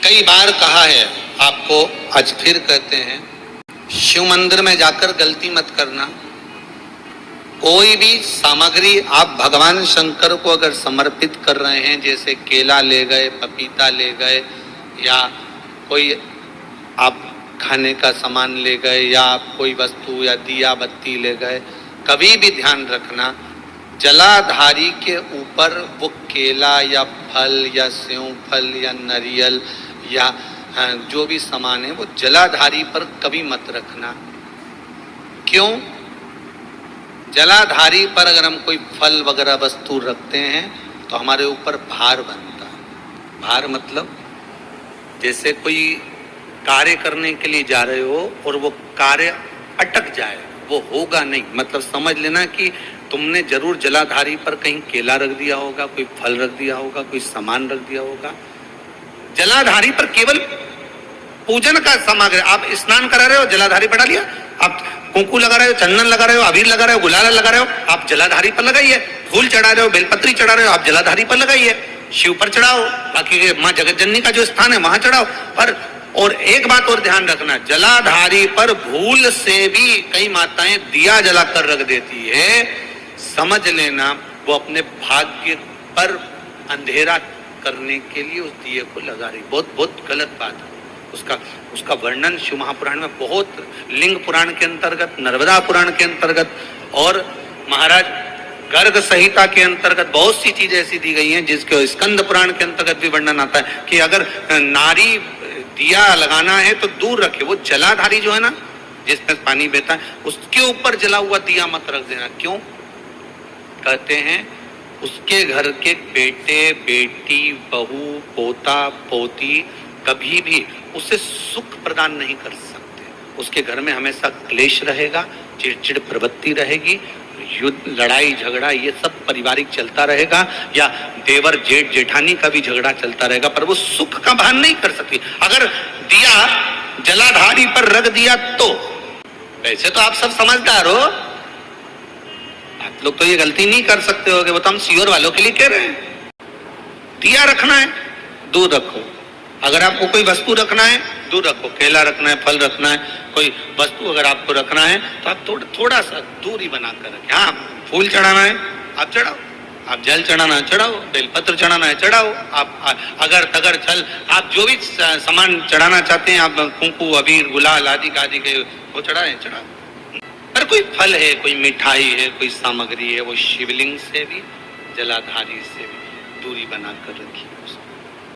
कई बार कहा है आपको, आज फिर कहते हैं, शिव मंदिर में जाकर गलती मत करना। कोई भी सामग्री आप भगवान शंकर को अगर समर्पित कर रहे हैं, जैसे केला ले गए, पपीता ले गए, या कोई आप खाने का सामान ले गए, या आप कोई वस्तु या दिया बत्ती ले गए, कभी भी ध्यान रखना जलाधारी के ऊपर वो केला या फल या सेव फल या नारियल या जो भी सामान है वो जलाधारी पर कभी मत रखना। क्यों? जलाधारी पर अगर हम कोई फल वगैरह वस्तु रखते हैं तो हमारे ऊपर भार बनता है। भार मतलब जैसे कोई कार्य करने के लिए जा रहे हो और वो कार्य अटक जाए, वो होगा नहीं। मतलब समझ लेना कि तुमने जरूर जलाधारी पर कहीं केला रख दिया होगा, कोई फल रख दिया होगा, कोई सामान रख दिया होगा। जलाधारी पर केवल पूजन का सामग्री, आप स्नान करा रहे हो, जलाधारी पर डालिए। आप कुंकू लगा रहे हो, चंदन लगा रहे हो, अबीर लगा रहे हो, गुलाल लगा रहे हो, आप जलाधारी पर लगाइए। फूल चढ़ा रहे हो, बेलपत्री चढ़ा रहे हो, आप जलाधारी पर लगाइए। शिव पर चढ़ाओ, बाकी माँ जगतजननी का जो स्थान है वहां चढ़ाओ। पर और एक बात और ध्यान रखना, जलाधारी पर भूल से भी कई माताएं दिया जलाकर रख देती है, समझ लेना वो अपने भाग्य पर अंधेरा करने के लिए उस दिए को लगा रही। बहुत बहुत गलत बात है। उसका वर्णन शिव महापुराण में बहुत, लिंग पुराण के अंतर्गत, नर्मदा पुराण के अंतर्गत और महाराज गर्ग संहिता के अंतर्गत बहुत सी चीजें ऐसी दी गई हैं, जिसके स्कंद पुराण के अंतर्गत भी वर्णन आता है कि अगर नारी दिया लगाना है तो दूर रखे। वो जलाधारी जो है ना, जिसमें पानी बहता है, उसके ऊपर जला हुआ दिया मत रख देना। क्यों? कहते हैं उसके घर के बेटे बेटी, बहू, पोता पोती कभी भी उसे सुख प्रदान नहीं कर सकते। उसके घर में हमेशा क्लेश रहेगा, चिड़चिड़ प्रवृत्ति रहेगी, युद्ध, लड़ाई झगड़ा ये सब पारिवारिक चलता रहेगा, या देवर जेठ जेठानी का भी झगड़ा चलता रहेगा, पर वो सुख का भान नहीं कर सकती। अगर दिया जलाधारी पर रख दिया तो, वैसे तो आप सब समझदार हो, आप लोग तो ये गलती नहीं कर सकते होगे, वो तो हम सीओर वालों के लिए कह रहे हैं। दिया रखना है, दूर रखो। अगर आपको कोई वस्तु रखना है, दूर रखो। केला रखना है, फल रखना है, कोई वस्तु अगर आपको रखना है तो आप थोड़ा सा दूरी बनाकर रखें। हाँ, फूल चढ़ाना है आप चढ़ाओ, आप जल चढ़ाना है चढ़ाओ, बेलपत्र चढ़ाना है चढ़ाओ, आप अगर तगर छल, आप जो भी सामान चढ़ाना चाहते हैं, आप कुंकू अबीर गुलाल आदि के वो चढ़ाएं चढ़ाओ। पर कोई फल है, कोई मिठाई है, कोई सामग्री है, वो शिवलिंग से भी जलाधारी से भी दूरी बनाकर रखिए।